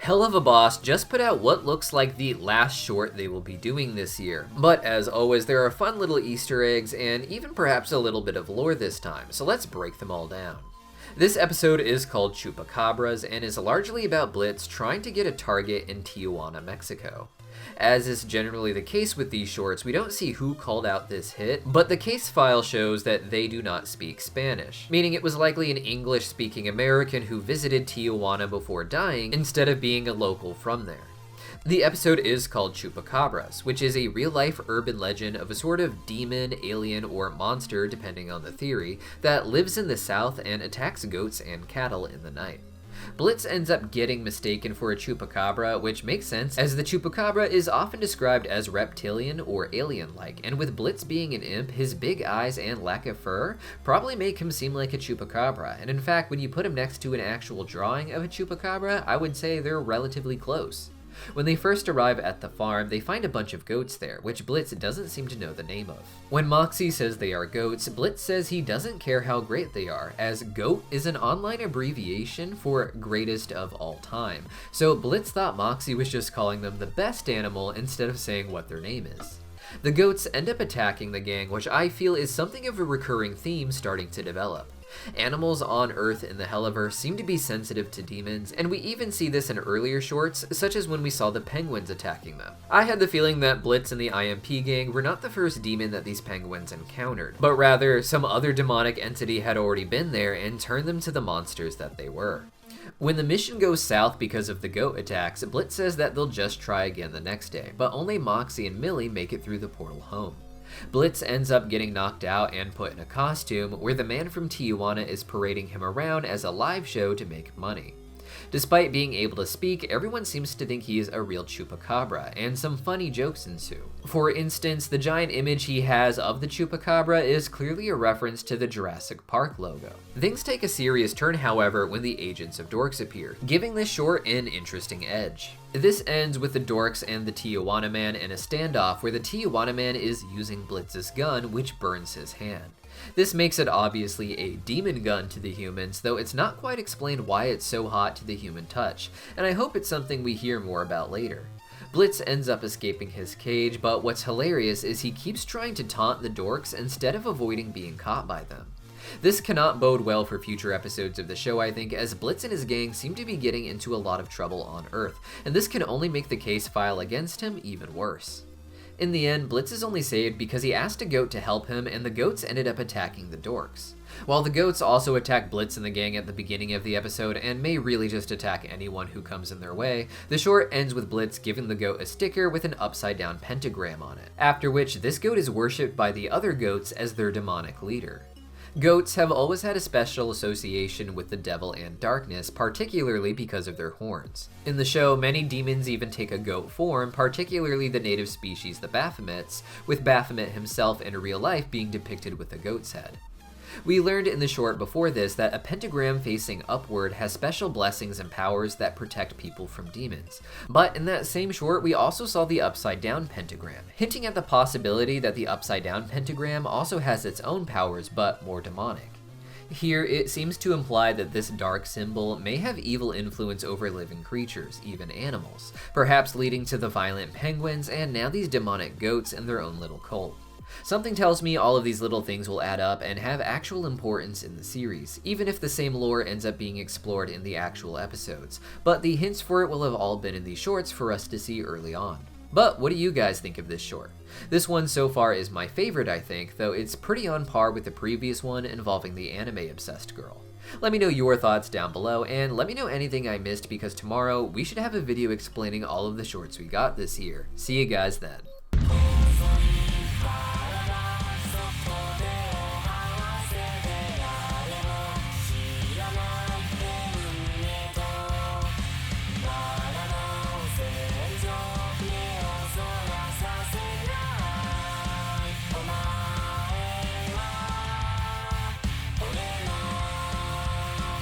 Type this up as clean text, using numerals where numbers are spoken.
Helluva Boss just put out what looks like the last short they will be doing this year. But as always, there are fun little Easter eggs and even perhaps a little bit of lore this time, so let's break them all down. This episode is called Chupacabras and is largely about Blitz trying to get a target in Tijuana, Mexico. As is generally the case with these shorts, we don't see who called out this hit, but the case file shows that they do not speak Spanish, meaning it was likely an English-speaking American who visited Tijuana before dying instead of being a local from there. The episode is called Chupacabras, which is a real-life urban legend of a sort of demon, alien, or monster, depending on the theory, that lives in the south and attacks goats and cattle in the night. Blitz ends up getting mistaken for a chupacabra, which makes sense, as the chupacabra is often described as reptilian or alien-like, and with Blitz being an imp, his big eyes and lack of fur probably make him seem like a chupacabra, and in fact, when you put him next to an actual drawing of a chupacabra, I would say they're relatively close. When they first arrive at the farm, they find a bunch of goats there, which Blitz doesn't seem to know the name of. When Moxie says they are goats, Blitz says he doesn't care how great they are, as GOAT is an online abbreviation for greatest of all time. So Blitz thought Moxie was just calling them the best animal instead of saying what their name is. The goats end up attacking the gang, which I feel is something of a recurring theme starting to develop. Animals on Earth in the Helluverse seem to be sensitive to demons, and we even see this in earlier shorts, such as when we saw the penguins attacking them. I had the feeling that Blitz and the IMP gang were not the first demon that these penguins encountered, but rather some other demonic entity had already been there and turned them to the monsters that they were. When the mission goes south because of the goat attacks, Blitz says that they'll just try again the next day, but only Moxie and Millie make it through the portal home. Blitz ends up getting knocked out and put in a costume, where the man from Tijuana is parading him around as a live show to make money. Despite being able to speak, everyone seems to think he is a real chupacabra, and some funny jokes ensue. For instance, the giant image he has of the chupacabra is clearly a reference to the Jurassic Park logo. Things take a serious turn, however, when the Agents of Dorks appear, giving this short an interesting edge. This ends with the Dorks and the Tijuana man in a standoff where the Tijuana man is using Blitz's gun, which burns his hand. This makes it obviously a demon gun to the humans, though it's not quite explained why it's so hot to the human touch, and I hope it's something we hear more about later. Blitz ends up escaping his cage, but what's hilarious is he keeps trying to taunt the Dorks instead of avoiding being caught by them. This cannot bode well for future episodes of the show, I think, as Blitz and his gang seem to be getting into a lot of trouble on Earth, and this can only make the case file against him even worse. In the end, Blitz is only saved because he asked a goat to help him, and the goats ended up attacking the Dorks. While the goats also attack Blitz and the gang at the beginning of the episode, and may really just attack anyone who comes in their way, the short ends with Blitz giving the goat a sticker with an upside-down pentagram on it, after which this goat is worshipped by the other goats as their demonic leader. Goats have always had a special association with the devil and darkness, particularly because of their horns. In the show, many demons even take a goat form, particularly the native species the Baphomets, with Baphomet himself in real life being depicted with a goat's head. We learned in the short before this that a pentagram facing upward has special blessings and powers that protect people from demons. But in that same short, we also saw the upside down pentagram, hinting at the possibility that the upside down pentagram also has its own powers, but more demonic. Here, it seems to imply that this dark symbol may have evil influence over living creatures, even animals, perhaps leading to the violent penguins and now these demonic goats and their own little cult. Something tells me all of these little things will add up and have actual importance in the series, even if the same lore ends up being explored in the actual episodes, but the hints for it will have all been in these shorts for us to see early on. But what do you guys think of this short? This one so far is my favorite, I think, though it's pretty on par with the previous one involving the anime-obsessed girl. Let me know your thoughts down below, and let me know anything I missed because tomorrow we should have a video explaining all of the shorts we got this year. See you guys then.